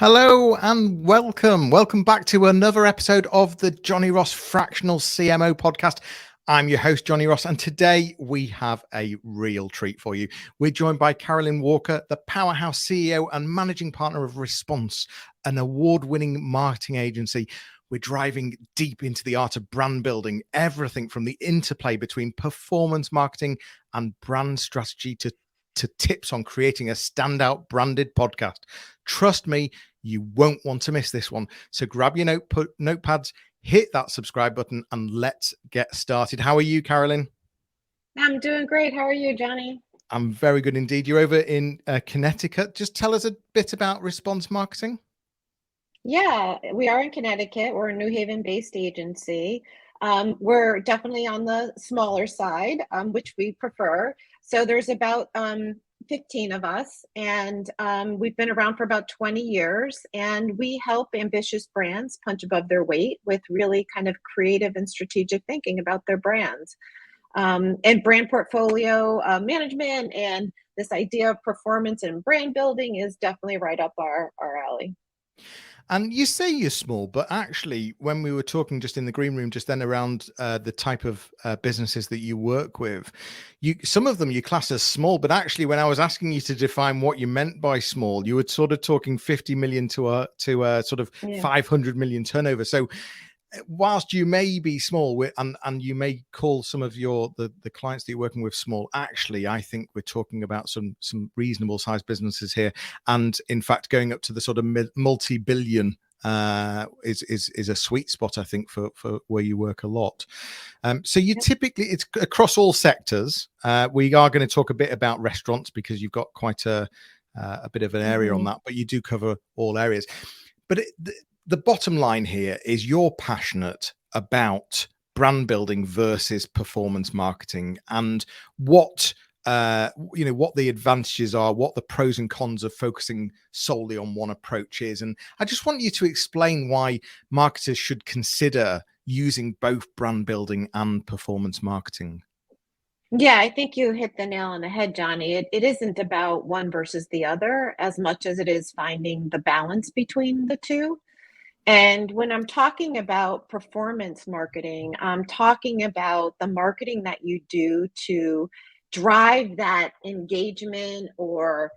Hello and welcome. Welcome back to another episode of the Jonny Ross Fractional CMO podcast. I'm your host, Jonny Ross, and today we have a real treat for you. We're joined by Carolyn Walker, the powerhouse CEO and managing partner of Response, an award-winning marketing agency. We're driving deep into the art of brand building, everything from the interplay between performance marketing and brand strategy to tips on creating a standout branded podcast. Trust me, you won't want to miss this one. So grab your notepads, hit that subscribe button, and let's get started. How are you, Carolyn? I'm doing great. How are you, Jonny? I'm very good indeed. You're over in Connecticut. Just tell us a bit about Response Marketing. Yeah, we are in Connecticut. We're a New Haven-based agency. We're definitely on the smaller side, which we prefer. So there's about 15 of us, and we've been around for about 20 years, and we help ambitious brands punch above their weight with really kind of creative and strategic thinking about their brands. And brand portfolio management and this idea of performance and brand building is definitely right up our alley. And you say you're small, but actually, when we were talking just in the green room just then around the type of businesses that you work with, some of them you class as small, but actually, when I was asking you to define what you meant by small, you were sort of talking 50 million to a sort of 500 million turnover. So whilst you may be small and you may call some of the clients that you're working with small, actually, I think we're talking about some reasonable sized businesses here. And in fact, going up to the sort of multi-billion is a sweet spot, I think, for where you work a lot. So you typically, it's across all sectors. We are going to talk a bit about restaurants because you've got quite a bit of an area on that, but you do cover all areas. But the bottom line here is you're passionate about brand building versus performance marketing and what the advantages are, what the pros and cons of focusing solely on one approach is. And I just want you to explain why marketers should consider using both brand building and performance marketing. Yeah, I think you hit the nail on the head, Jonny. It isn't about one versus the other as much as it is finding the balance between the two. And when I'm talking about performance marketing, I'm talking about the marketing that you do to drive that engagement or,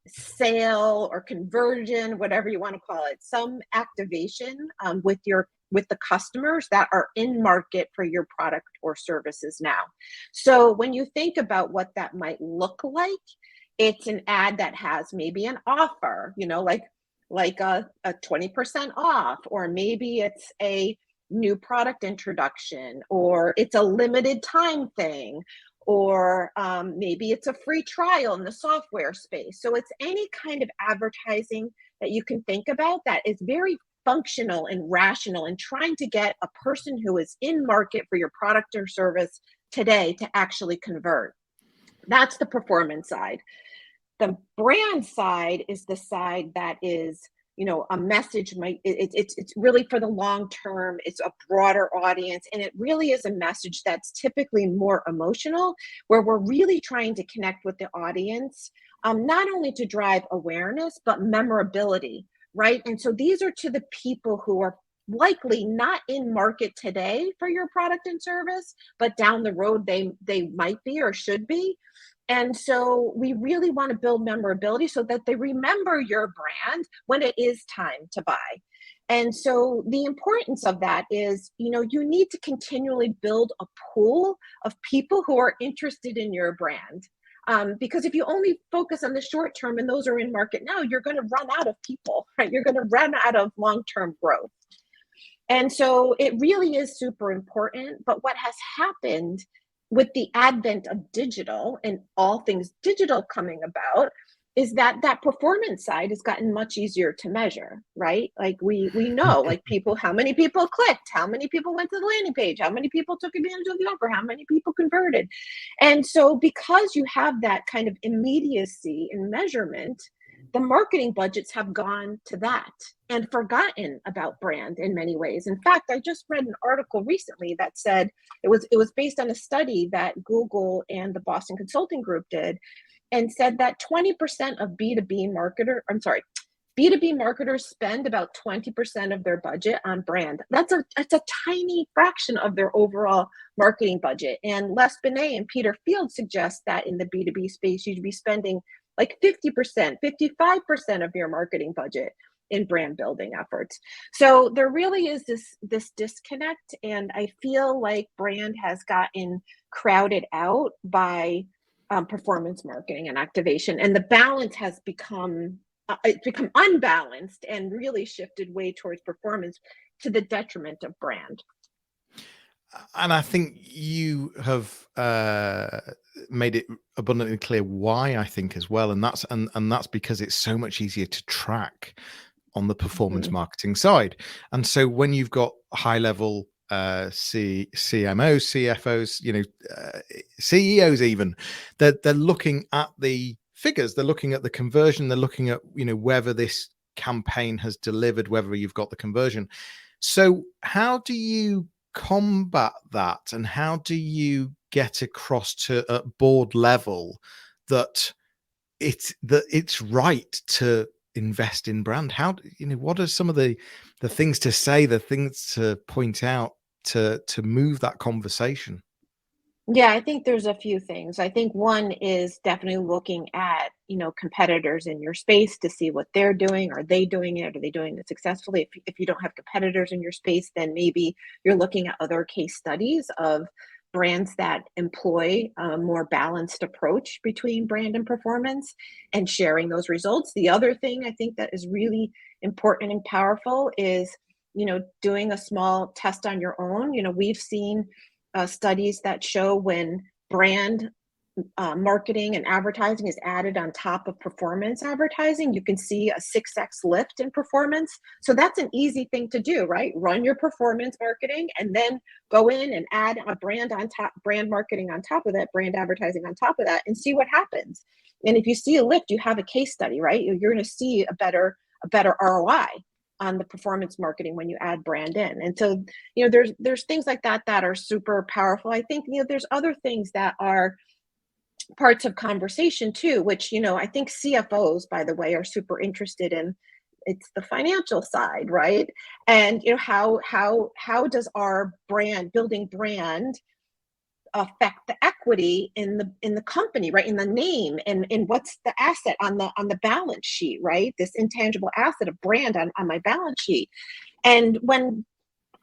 sale or conversion, whatever you want to call it, some activation with the customers that are in market for your product or services now. So when you think about what that might look like, it's an ad that has maybe an offer, like a 20% off, or maybe it's a new product introduction, or it's a limited time thing, or maybe it's a free trial in the software space. So it's any kind of advertising that you can think about that is very functional and rational and trying to get a person who is in market for your product or service today to actually convert. That's the performance side. The brand side is the side that is, a message it's really for the long term. It's a broader audience, and it really is a message that's typically more emotional, where we're really trying to connect with the audience, not only to drive awareness but memorability, right? And so these are to the people who are likely not in market today for your product and service, but down the road they might be or should be. And so we really want to build memorability so that they remember your brand when it is time to buy. And so the importance of that is, you need to continually build a pool of people who are interested in your brand. Because if you only focus on the short term and those are in market now, you're going to run out of people, right? You're going to run out of long-term growth. And so it really is super important. But what has happened with the advent of digital and all things digital coming about is that performance side has gotten much easier to measure, right? Like we know, like how many people clicked, how many people went to the landing page, how many people took advantage of the offer, how many people converted. And so because you have that kind of immediacy in measurement, the marketing budgets have gone to that and forgotten about brand in many ways. In fact, I just read an article recently that said it was based on a study that Google and the Boston Consulting Group did, and said that 20% of B2B B2B marketers spend about 20% of their budget on brand. That's a tiny fraction of their overall marketing budget. And Les Binet and Peter Field suggest that in the B2B space, you should be spending like 50%, 55% of your marketing budget in brand building efforts. So there really is this disconnect, and I feel like brand has gotten crowded out by performance marketing and activation, and the balance has become it's become unbalanced and really shifted way towards performance to the detriment of brand. And I think you have made it abundantly clear why, I think, as well, and that's because it's so much easier to track on the performance marketing side. And so when you've got high level CMOs, CFOs, CEOs, even they're looking at the figures, they're looking at the conversion, they're looking at whether this campaign has delivered, whether you've got the conversion. So how do you combat that, and how do you get across to at board level that it's right to invest in brand? How what are some of the things to say, the things to point out to move that conversation? Yeah, I think there's a few things. I think one is definitely looking at, competitors in your space to see what they're doing. Are they doing it? Are they doing it successfully? If you don't have competitors in your space, then maybe you're looking at other case studies of brands that employ a more balanced approach between brand and performance and sharing those results. The other thing I think that is really important and powerful is, doing a small test on your own. We've seen studies that show when brand marketing and advertising is added on top of performance advertising, you can see a 6x lift in performance. So that's an easy thing to do, right? Run your performance marketing and then go in and add a brand on top, brand marketing on top of that, brand advertising on top of that, and see what happens. And if you see a lift, you have a case study, right? You're going to see a better ROI on the performance marketing when you add brand in. And so, there's things like that that are super powerful. I think, there's other things that are parts of conversation too, which, I think CFOs, by the way, are super interested in. It's the financial side, right? And, how does our building brand affect the equity in the company, right? In the name, and what's the asset on the balance sheet, right? This intangible asset of brand on my balance sheet. And when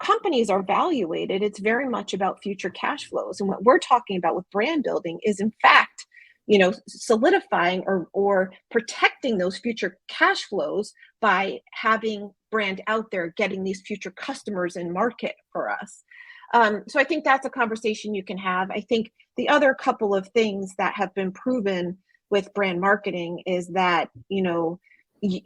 companies are evaluated, it's very much about future cash flows. And what we're talking about with brand building is, in fact, solidifying or protecting those future cash flows by having brand out there, getting these future customers in market for us. So I think that's a conversation you can have. I think the other couple of things that have been proven with brand marketing is that,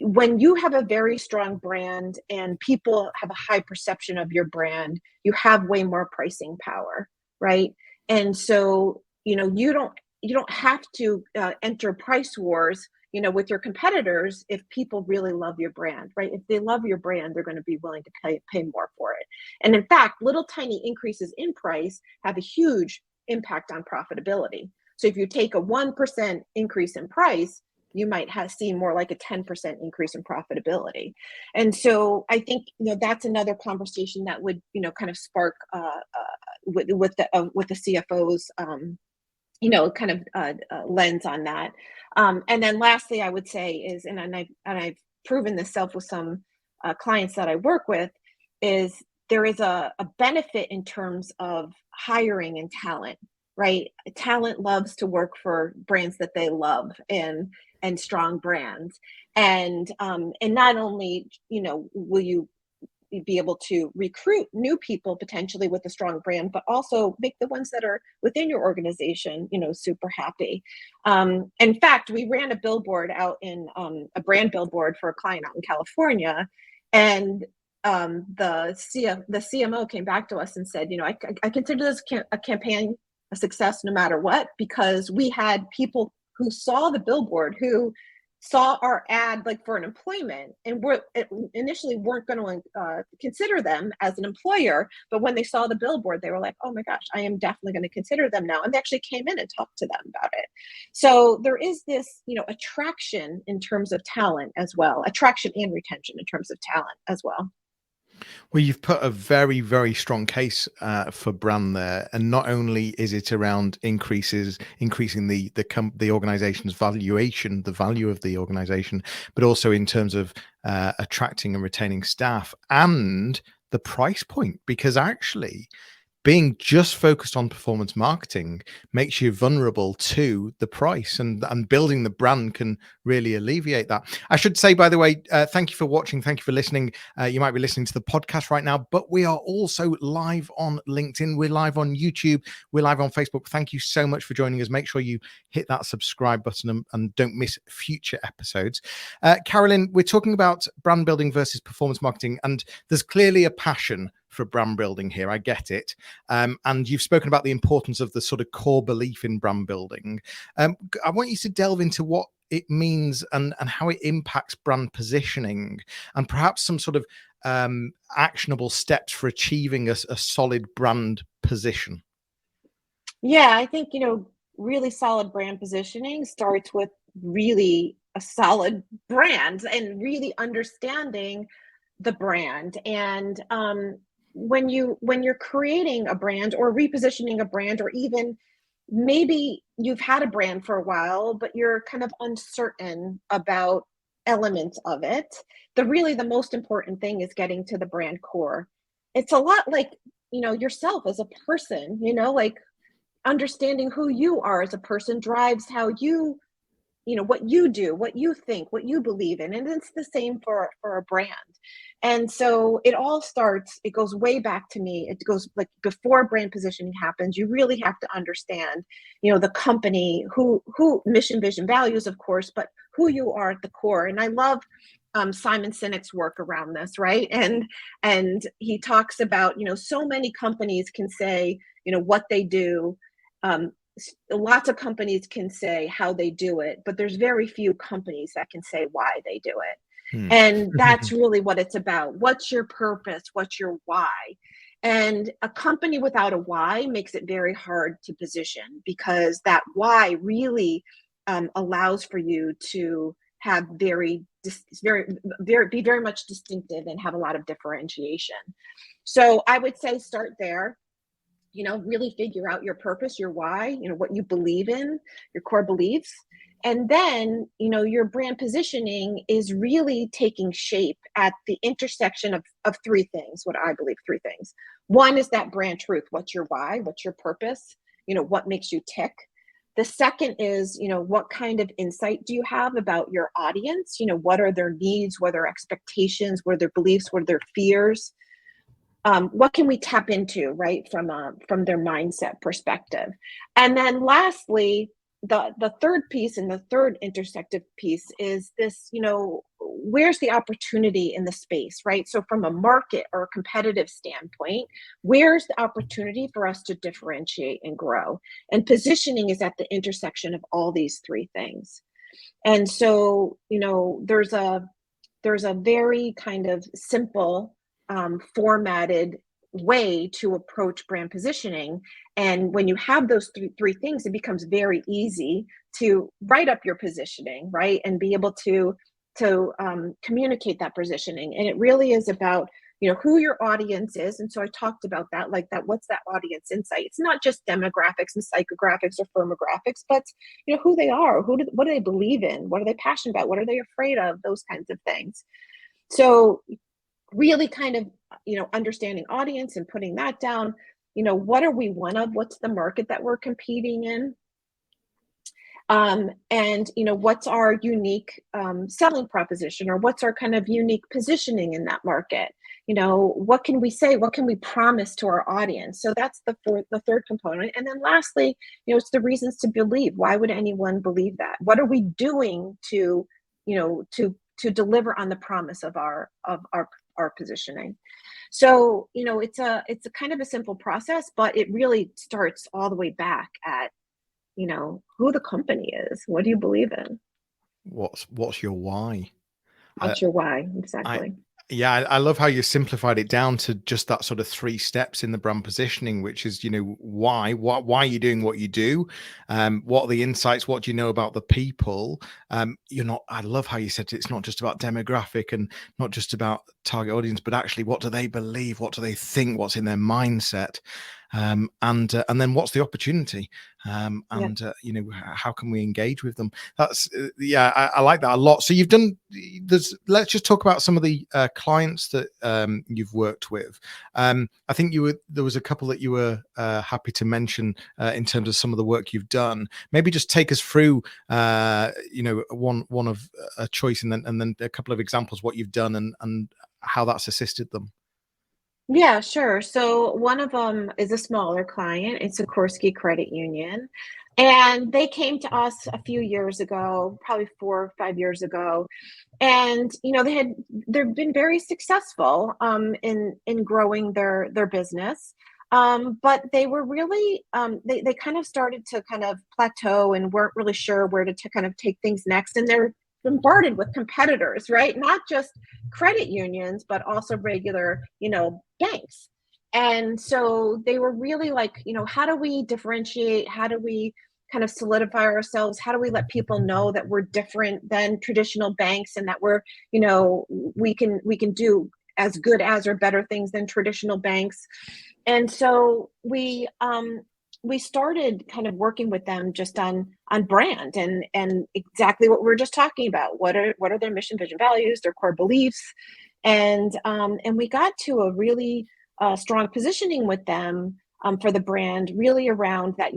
when you have a very strong brand and people have a high perception of your brand, you have way more pricing power, right? And so, you don't have to enter price wars, with your competitors if people really love your brand, right? If they love your brand, they're going to be willing to pay more for it. And in fact, little tiny increases in price have a huge impact on profitability. So if you take a 1% increase in price, you might see more like a 10% increase in profitability. And so I think, that's another conversation that would, kind of spark with the CFO's, lens on that. And then lastly, I would say is, and I've proven this self with some clients that I work with, is there is a benefit in terms of hiring and talent, right? Talent loves to work for brands that they love and strong brands. And not only, will you be able to recruit new people potentially with a strong brand, but also make the ones that are within your organization, super happy. In fact, we ran a billboard out in a brand billboard for a client out in California, and the CMO came back to us and said, I consider this a campaign a success no matter what, because we had people who saw the billboard who saw our ad like for an employment, and initially weren't going to consider them as an employer, but when they saw the billboard, they were like, oh my gosh, I am definitely going to consider them now, and they actually came in and talked to them about it. So there is this, attraction in terms of talent as well, attraction and retention in terms of talent as well. Well, you've put a very, very strong case for brand there, and not only is it around increasing the organization's valuation, the value of the organization, but also in terms of attracting and retaining staff and the price point, because actually being just focused on performance marketing makes you vulnerable to the price, and building the brand can really alleviate that. I should say, by the way, thank you for watching. Thank you for listening. You might be listening to the podcast right now, but we are also live on LinkedIn. We're live on YouTube. We're live on Facebook. Thank you so much for joining us. Make sure you hit that subscribe button and don't miss future episodes. Carolyn, we're talking about brand building versus performance marketing, and there's clearly a passion for brand building here. I get it. And you've spoken about the importance of the sort of core belief in brand building. I want you to delve into what it means and how it impacts brand positioning, and perhaps some sort of actionable steps for achieving a solid brand position. Yeah, I think, really solid brand positioning starts with really a solid brand and really understanding the brand. And when you're creating a brand or repositioning a brand, or even maybe you've had a brand for a while, but you're kind of uncertain about elements of it, the most important thing is getting to the brand core. It's a lot like, yourself as a person, like understanding who you are as a person drives how what you do, what you think, what you believe in. And it's the same for a brand. And so it goes way back to me. It goes like before brand positioning happens, you really have to understand, the company, who mission, vision, values, of course, but who you are at the core. And I love Simon Sinek's work around this, right? And he talks about, so many companies can say, what they do. Lots of companies can say how they do it, but there's very few companies that can say why they do it. And that's really what it's about. What's your purpose? What's your why? And a company without a why makes it very hard to position, because that why really allows for you to have be very much distinctive and have a lot of differentiation. So I would say start there. Really figure out your purpose, your why, what you believe in, your core beliefs. And then, your brand positioning is really taking shape at the intersection of three things, what I believe, three things. One is that brand truth. What's your why? What's your purpose? What makes you tick? The second is, what kind of insight do you have about your audience? What are their needs? What are their expectations? What are their beliefs? What are their fears? What can we tap into, right, from their mindset perspective? And then lastly, the third piece and the third intersective piece is this, where's the opportunity in the space, right? So from a market or a competitive standpoint, where's the opportunity for us to differentiate and grow? And positioning is at the intersection of all these three things. And so, there's a very kind of simple formatted way to approach brand positioning. And when you have those three things, it becomes very easy to write up your positioning, right? And be able to communicate that positioning. And it really is about, who your audience is. And so I talked about that, like that, what's that audience insight? It's not just demographics and psychographics or firmographics, but, who they are, what do they believe in? What are they passionate about? What are they afraid of? Those kinds of things. So really kind of, understanding audience and putting that down, what are we one of? What's the market that we're competing in? And, what's our unique selling proposition, or what's our kind of unique positioning in that market? What can we say? What can we promise to our audience? So that's the third component. And then lastly, it's the reasons to believe. Why would anyone believe that? What are we doing to deliver on the promise of our positioning? So, it's a kind of a simple process, but it really starts all the way back at, who the company is. What do you believe in? What's your why? I, What's your why? I Exactly. yeah, I love how you simplified it down to just that sort of three steps in the brand positioning, which is, why are you doing what you do? What are the insights? What do you know about the people? I love how you said it's not just about demographic and not just about target audience, but actually what do they believe? What do they think? What's in their mindset? And then what's the opportunity? Yeah. How can we engage with them? I like that a lot. So let's just talk about some of the clients that you've worked with. I think there was a couple that you were happy to mention in terms of some of the work you've done. Maybe just take us through one of a choice, and then a couple of examples what you've done and how that's assisted them. Yeah, sure. So one of them is a smaller client. It's a Sikorsky Credit Union. And they came to us a few years ago, probably 4 or 5 years ago. And they've been very successful in growing their business. But they were really they kind of started to kind of plateau and weren't really sure where to kind of take things next. And they're bombarded with competitors, right? Not just credit unions, but also regular, banks. And so they were really like, how do we differentiate? How do we kind of solidify ourselves? How do we let people know that we're different than traditional banks and that we can do as good as or better things than traditional banks? And so we started kind of working with them just on brand and exactly what we were just talking about. What are their mission, vision, values, their core beliefs, and we got to a really strong positioning with them for the brand, really around that.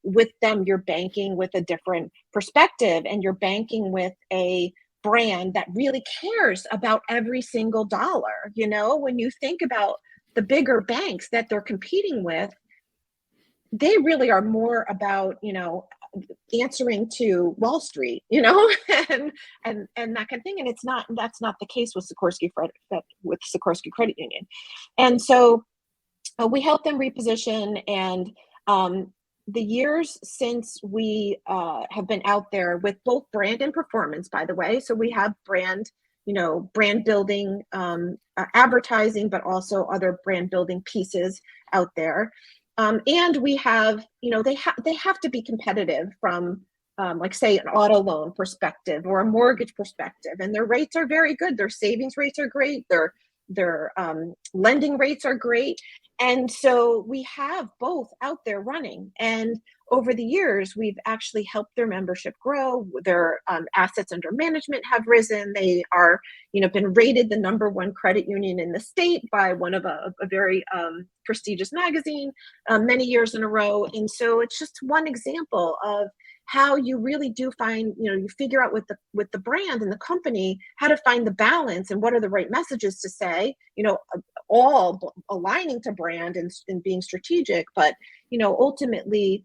With them, you're banking with a different perspective, and you're banking with a brand that really cares about every single dollar. When you think about the bigger banks that they're competing with, they really are more about answering to Wall Street, and that kind of thing. And that's not the case with Sikorsky Credit Union. And so we help them reposition. And the years since we have been out there with both brand and performance, by the way. So we have brand building, advertising, but also other brand building pieces out there. And we have, they have to be competitive from, like, say, an auto loan perspective or a mortgage perspective, and their rates are very good. Their savings rates are great. Their lending rates are great, and so we have both out there running. And over the years, we've actually helped their membership grow. Their assets under management have risen. They are, been rated the #1 credit union in the state by one of a very prestigious magazine many years in a row. And so it's just one example of how you really do find, you figure out with the brand and the company how to find the balance and what are the right messages to say, all aligning to brand and being strategic, but ultimately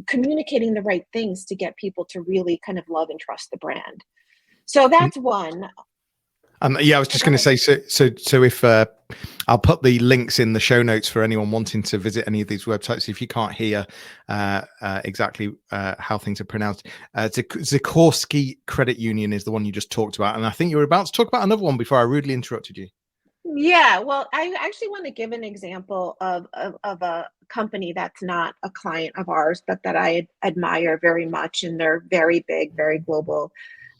communicating the right things to get people to really kind of love and trust the brand. So that's one. I was just Go going to ahead. say, so if I'll put the links in the show notes for anyone wanting to visit any of these websites. If you can't hear exactly how things are pronounced, Sikorsky Credit Union is the one you just talked about, and I think you were about to talk about another one before I rudely interrupted you. Yeah, well, I actually want to give an example of a company that's not a client of ours, but that I admire very much, and they're very big, very global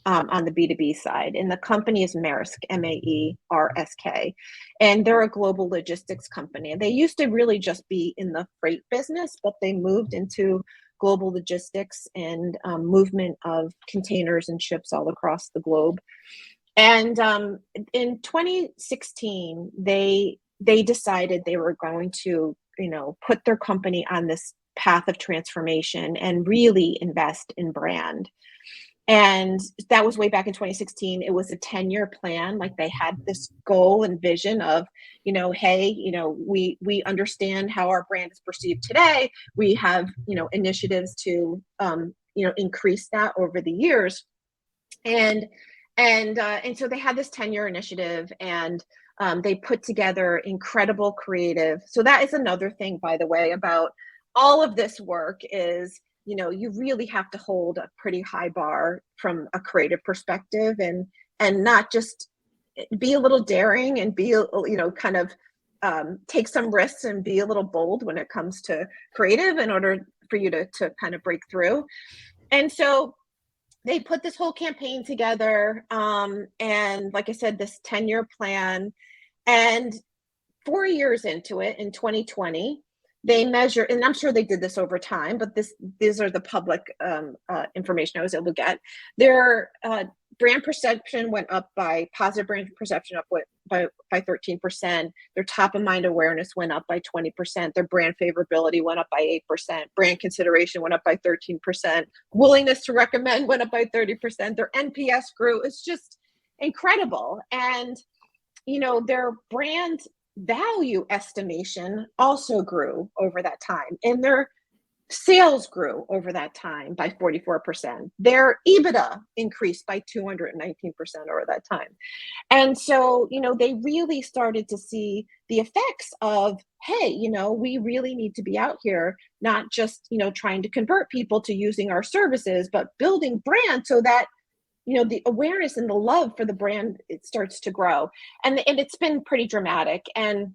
on the B2B side. And the company is Maersk, Maersk, and they're a global logistics company. And they used to really just be in the freight business, but they moved into global logistics and movement of containers and ships all across the globe. And in 2016, they decided they were going to, put their company on this path of transformation and really invest in brand. And that was way back in 2016. It was a 10-year plan. Like, they had this goal and vision of, hey, we understand how our brand is perceived today. We have, initiatives to, increase that over the years. And so they had this 10-year initiative, and they put together incredible creative. So that is another thing, by the way, about all of this work is you really have to hold a pretty high bar from a creative perspective, and not just be a little daring and be, kind of take some risks and be a little bold when it comes to creative in order for you to kind of break through. And so they put this whole campaign together, and like I said, this 10-year plan. And 4 years into it, in 2020, they measure, and I'm sure they did this over time, but these are the public information I was able to get. Their brand perception went up by positive brand perception up by 13%. Their top of mind awareness went up by 20%. Their brand favorability went up by 8%. Brand consideration went up by 13%. Willingness to recommend went up by 30%. Their NPS grew. It's just incredible. And their brand value estimation also grew over that time, and their sales grew over that time by 44%. Their EBITDA increased by 219% over that time. And so, they really started to see the effects of, hey, we really need to be out here, not just, trying to convert people to using our services, but building brand so that the awareness and the love for the brand, it starts to grow. And it's been pretty dramatic. And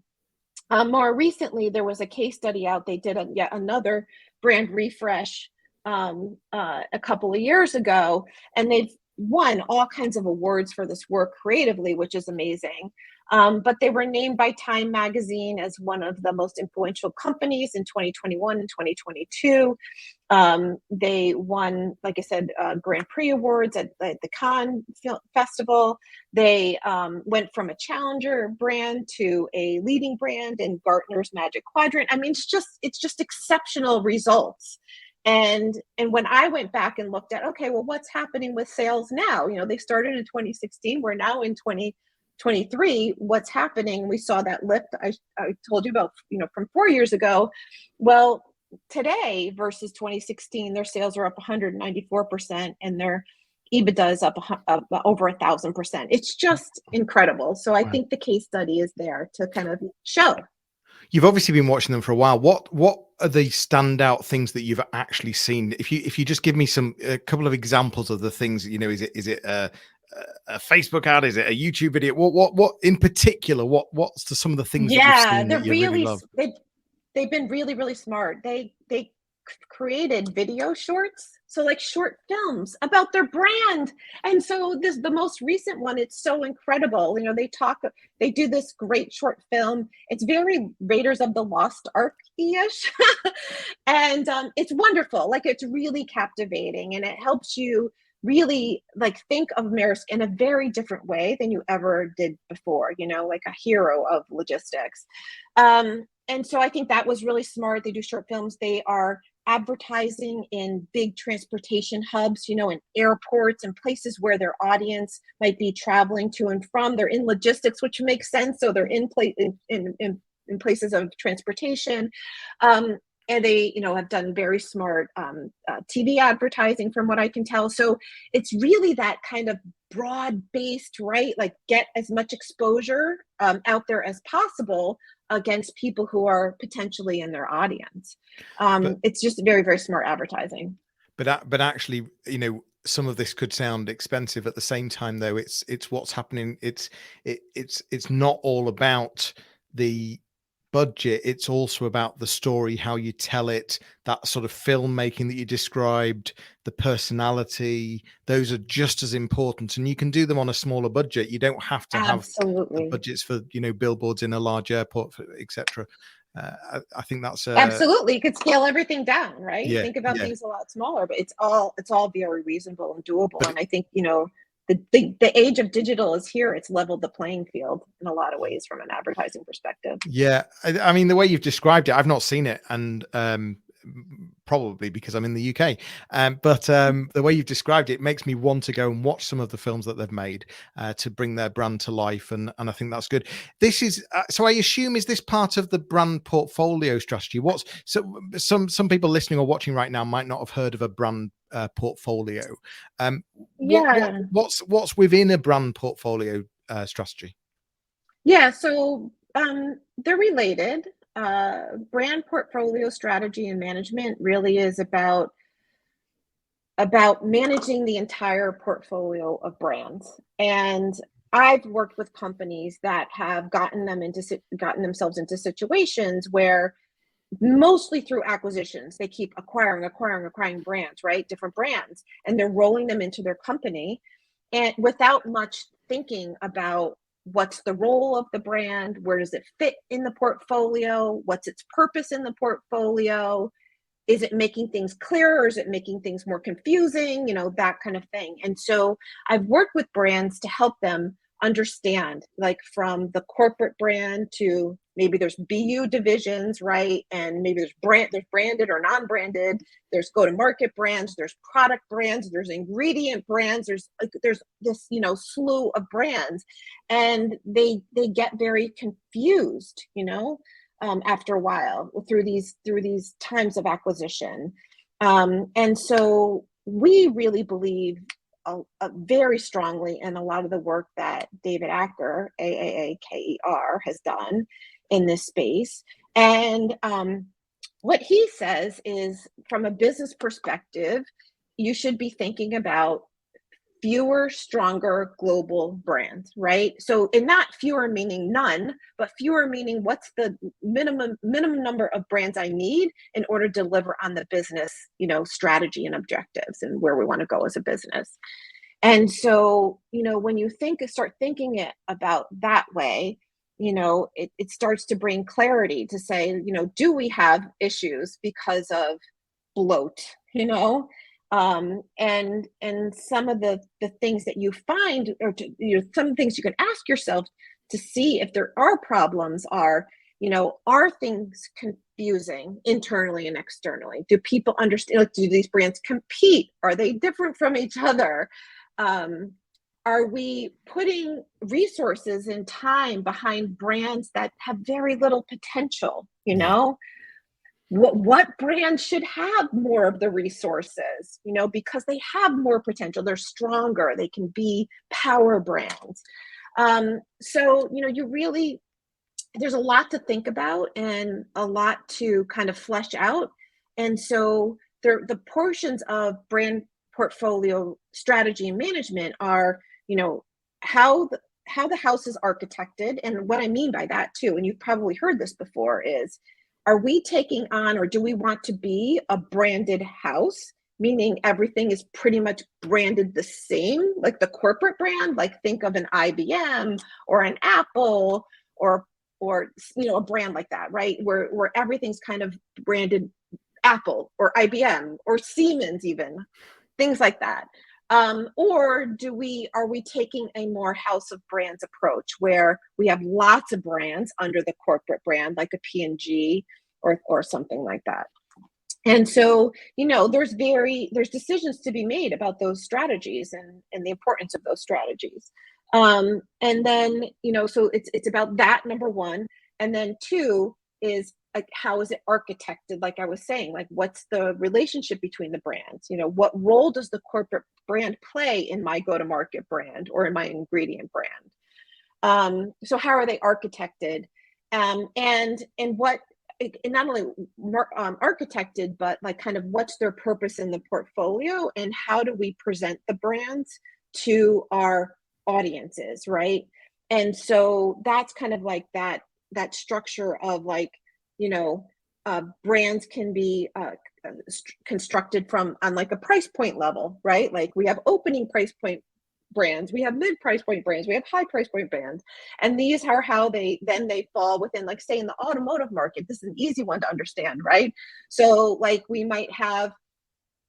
more recently, there was a case study out. They did yet another brand refresh a couple of years ago, and they've won all kinds of awards for this work creatively, which is amazing. But they were named by Time Magazine as one of the most influential companies in 2021 and 2022. They won, like I said, Grand Prix awards at the Cannes Film Festival. They went from a challenger brand to a leading brand in Gartner's Magic Quadrant. I mean, it's just exceptional results. And when I went back and looked at, okay, well, what's happening with sales now? They started in 2016. We're now in 2023. What's happening? We saw that lift I told you about, from 4 years ago. Well, today versus 2016, their sales are up 194%, and their EBITDA is up over 1,000%. It's just incredible. So I think the case study is there to kind of show. You've obviously been watching them for a while. What are the standout things that you've actually seen? If you just give me a couple of examples of the things, is it a Facebook ad? Is it a YouTube video? What in particular? What's some of the things that you've seen that you really love? They've been really, really smart. They created video shorts, so like short films about their brand. And so the most recent one, it's so incredible. They do this great short film. It's very Raiders of the Lost Ark-ish. And it's wonderful. Like, it's really captivating, and it helps you really think of Maersk in a very different way than you ever did before, like a hero of logistics. And so I think that was really smart. They do short films. They are advertising in big transportation hubs, in airports and places where their audience might be traveling to and from. They're in logistics, which makes sense. So they're in places of transportation. And they, have done very smart TV advertising, from what I can tell. So it's really that kind of broad-based, right? Like, get as much exposure out there as possible against people who are potentially in their audience. It's just very, very smart advertising. But actually, some of this could sound expensive. At the same time, though, it's what's happening. It's not all about the budget. It's also about the story, how you tell it, that sort of filmmaking that you described, the personality. Those are just as important, and you can do them on a smaller budget. You don't have to have the budgets for billboards in a large airport, etc. I think that's absolutely. You could scale everything down, right? Yeah, think about things a lot smaller, but it's all very reasonable and doable. And I think the age of digital is here. It's leveled the playing field in a lot of ways from an advertising perspective. Yeah, I mean, the way you've described it, I've not seen it, and probably because I'm in the UK. But the way you've described it makes me want to go and watch some of the films that they've made to bring their brand to life, and I think that's good. This is so I assume, is this part of the brand portfolio strategy? Some people listening or watching right now might not have heard of a brand portfolio. What's within a brand portfolio strategy? Yeah, so they're related. Brand portfolio strategy and management really is about about managing the entire portfolio of brands. And I've worked with companies that have gotten themselves into situations where, mostly through acquisitions, they keep acquiring brands, right? Different brands, and they're rolling them into their company, and without much thinking about what's the role of the brand, where does it fit in the portfolio, what's its purpose in the portfolio, is it making things clearer, or is it making things more confusing, that kind of thing. And so I've worked with brands to help them understand, like, from the corporate brand to maybe there's BU divisions, right? And maybe there's branded or non-branded, there's go-to-market brands, there's product brands, there's ingredient brands, there's this, slew of brands, and they get very confused, after a while through these times of acquisition. And so we really believe very strongly in a lot of the work that David Acker, Aaker, has done in this space. And what he says is, from a business perspective, you should be thinking about fewer, stronger global brands, right? So, and not fewer meaning none, but fewer meaning what's the minimum number of brands I need in order to deliver on the business, strategy and objectives and where we want to go as a business. And so, when you start thinking it about that way, it starts to bring clarity to say, do we have issues because of bloat, and some of the things that you find, or some things you can ask yourself to see if there are problems are, are things confusing internally and externally? Do people understand? Like, do these brands compete? Are they different from each other? Are we putting resources and time behind brands that have very little potential? What brands should have more of the resources, because they have more potential, they're stronger, they can be power brands. So, there's a lot to think about and a lot to kind of flesh out. And so the portions of brand portfolio strategy and management are, how the house is architected. And what I mean by that too, and you've probably heard this before, is, are we taking on, or do we want to be a branded house, meaning everything is pretty much branded the same, like the corporate brand? Like, think of an IBM or an Apple or a brand like that, right? Where everything's kind of branded Apple or IBM or Siemens, even things like that. Or are we taking a more house of brands approach, where we have lots of brands under the corporate brand, like a P&G or something like that? And so, there's decisions to be made about those strategies and the importance of those strategies. And then, so it's about that, number one. And then two is, like, how is it architected? Like I was saying, like, what's the relationship between the brands? What role does the corporate brand play in my go-to-market brand or in my ingredient brand? So how are they architected? And what, and not only architected, but like, kind of what's their purpose in the portfolio, and how do we present the brands to our audiences, right? And so that's kind of like that structure of, like, brands can be constructed on like a price point level, right? Like, we have opening price point brands, we have mid price point brands, we have high price point brands, and these are how they fall within, like, say, in the automotive market. This is an easy one to understand, right? So, like, we might have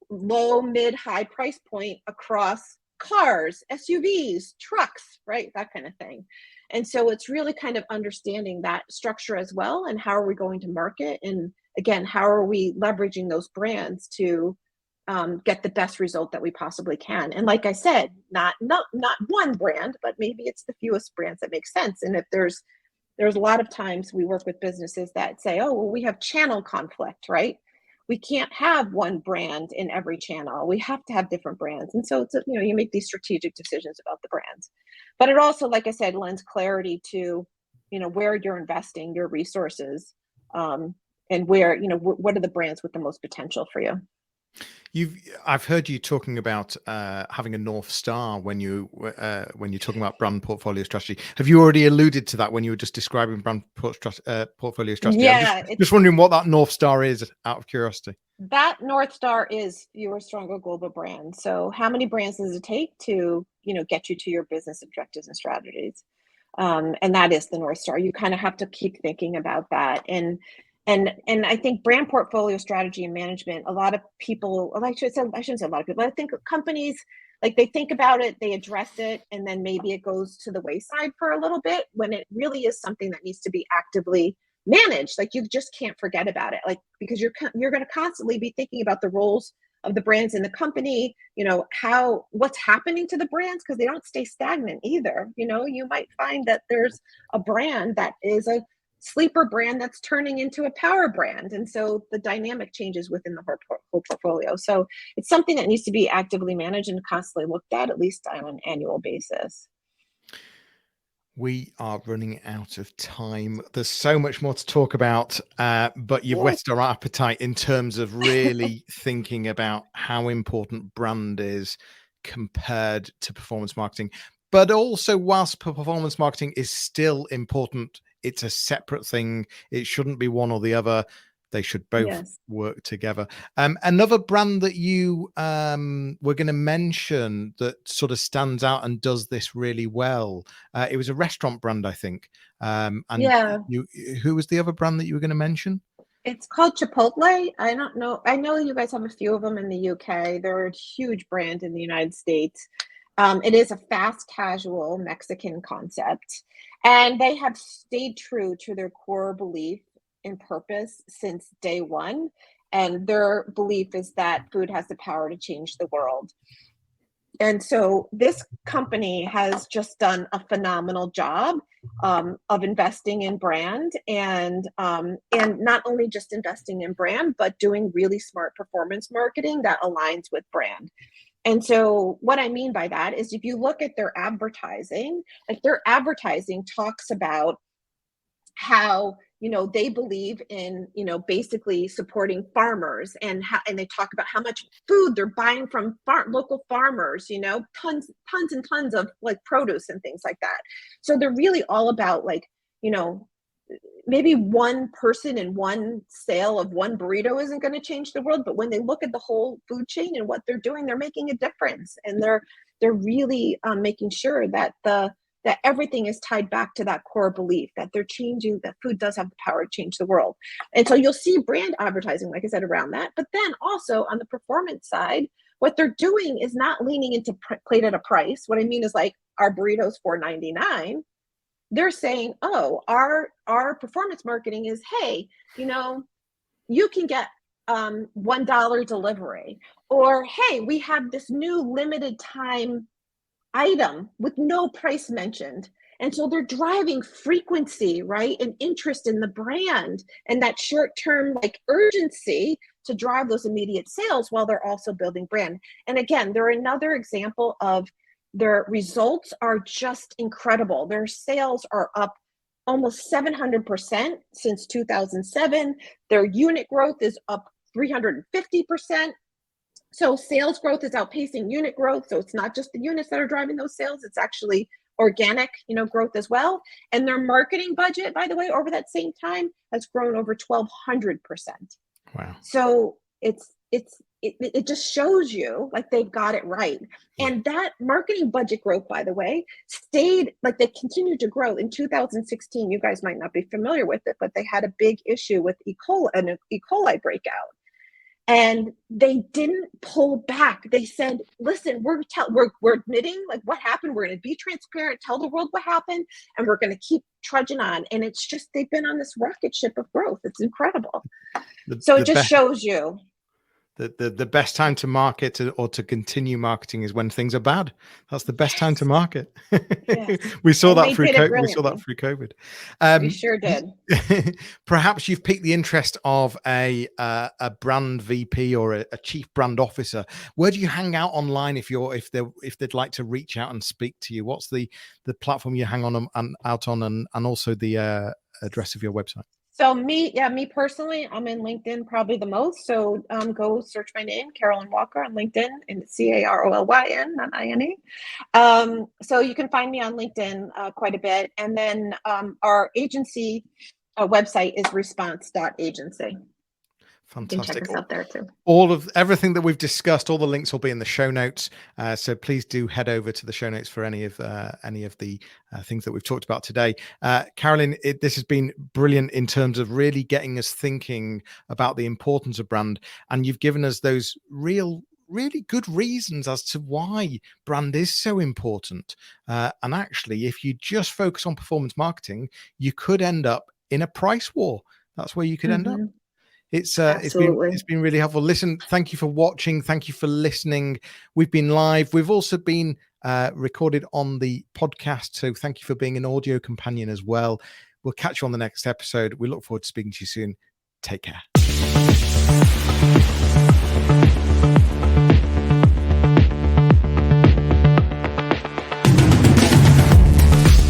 low, mid, high price point across cars, SUVs, trucks, right? That kind of thing. And so it's really kind of understanding that structure as well, and how are we going to market, and again, how are we leveraging those brands to get the best result that we possibly can. And like I said, not one brand, but maybe it's the fewest brands that make sense. And if there's a lot of times we work with businesses that say, oh, well, we have channel conflict, right? We can't have one brand in every channel. We have to have different brands. And so it's, you make these strategic decisions about the brands. But it also, like I said, lends clarity to, where you're investing your resources, and where, what are the brands with the most potential for you. I've heard you talking about having a North Star when you're talking about brand portfolio strategy. Have you already alluded to that when you were just describing brand portfolio strategy? I'm Yeah, just wondering what that North Star is, out of curiosity. that North Star is your stronger global brand. So how many brands does it take to, get you to your business objectives and strategies? And that is the North Star. You kind of have to keep thinking about that. And I think brand portfolio strategy and management, a lot of people, well, I shouldn't say a lot of people, I think companies, like, they think about it, they address it, and then maybe it goes to the wayside for a little bit, when it really is something that needs to be actively managed. Like, you just can't forget about it, like, because you're going to constantly be thinking about the roles of the brands in the company, what's happening to the brands, because they don't stay stagnant either. You might find that there's a brand that is a sleeper brand that's turning into a power brand, and so the dynamic changes within the whole portfolio. So it's something that needs to be actively managed and constantly looked at least on an annual basis. We are running out of time. There's so much more to talk about, but you've whetted our appetite in terms of really thinking about how important brand is compared to performance marketing. But also, whilst performance marketing is still important, it's a separate thing. It shouldn't be one or the other. They should both work together. Another brand that you were going to mention that sort of stands out and does this really well. It was a restaurant brand, I think. Who was the other brand that you were going to mention? It's called Chipotle. I don't know. I know you guys have a few of them in the UK. They're a huge brand in the United States. It is a fast casual Mexican concept, and they have stayed true to their core belief and purpose since day one. And their belief is that food has the power to change the world. And so this company has just done a phenomenal job of investing in brand, and not only just investing in brand, but doing really smart performance marketing that aligns with brand. And so what I mean by that is, if you look at their advertising, like, their advertising talks about how, they believe in, basically supporting farmers, and they talk about how much food they're buying from local farmers, tons and tons of, like, produce and things like that. So they're really all about, like, maybe one person and one sale of one burrito isn't going to change the world, but when they look at the whole food chain and what they're doing, they're making a difference, and they're really making sure that that everything is tied back to that core belief that they're changing, that food does have the power to change the world. And so you'll see brand advertising, like I said, around that. But then also on the performance side, what they're doing is not leaning into plate at a price. What I mean is, like, our burritos $4.99. They're saying, oh, our performance marketing is, hey, you can get $1 delivery, or, hey, we have this new limited time item with no price mentioned. And so they're driving frequency, right, and interest in the brand, and that short-term, like, urgency to drive those immediate sales, while they're also building brand. And again, they're another example of their results are just incredible. Their sales are up almost 700% since 2007. Their unit growth is up 350%. So sales growth is outpacing unit growth. So it's not just the units that are driving those sales, it's actually organic, growth as well. And their marketing budget, by the way, over that same time has grown over 1,200%. Wow. So it just shows you, like, they've got it right. And that marketing budget growth, by the way, stayed, like, they continued to grow. In 2016, you guys might not be familiar with it, but they had a big issue with E. coli breakout. And they didn't pull back. They said, listen, we're admitting, like, what happened. We're going to be transparent, tell the world what happened, and we're going to keep trudging on. And it's just, they've been on this rocket ship of growth. It's incredible. So it just shows you. The best time to market or to continue marketing is when things are bad. That's the best time to market. We saw that through COVID. We saw that through COVID. We sure did. Perhaps you've piqued the interest of a brand VP or a chief brand officer. Where do you hang out online if they'd like to reach out and speak to you? What's the platform you hang on out on, and also the address of your website? So me personally, I'm in LinkedIn probably the most. So go search my name, Carolyn Walker, on LinkedIn, and Carolyn, not INE. So you can find me on LinkedIn quite a bit. And then our agency website is response.agency. You can check Fantastic. us out there too. All of everything that we've discussed, all the links will be in the show notes. So please do head over to the show notes for any of the things that we've talked about today. Carolyn, this has been brilliant in terms of really getting us thinking about the importance of brand. And you've given us those really good reasons as to why brand is so important. And actually, if you just focus on performance marketing, you could end up in a price war. That's where you could end up. It's been really helpful. Listen, thank you for watching. Thank you for listening. We've been live. We've also been recorded on the podcast. So thank you for being an audio companion as well. We'll catch you on the next episode. We look forward to speaking to you soon. Take care.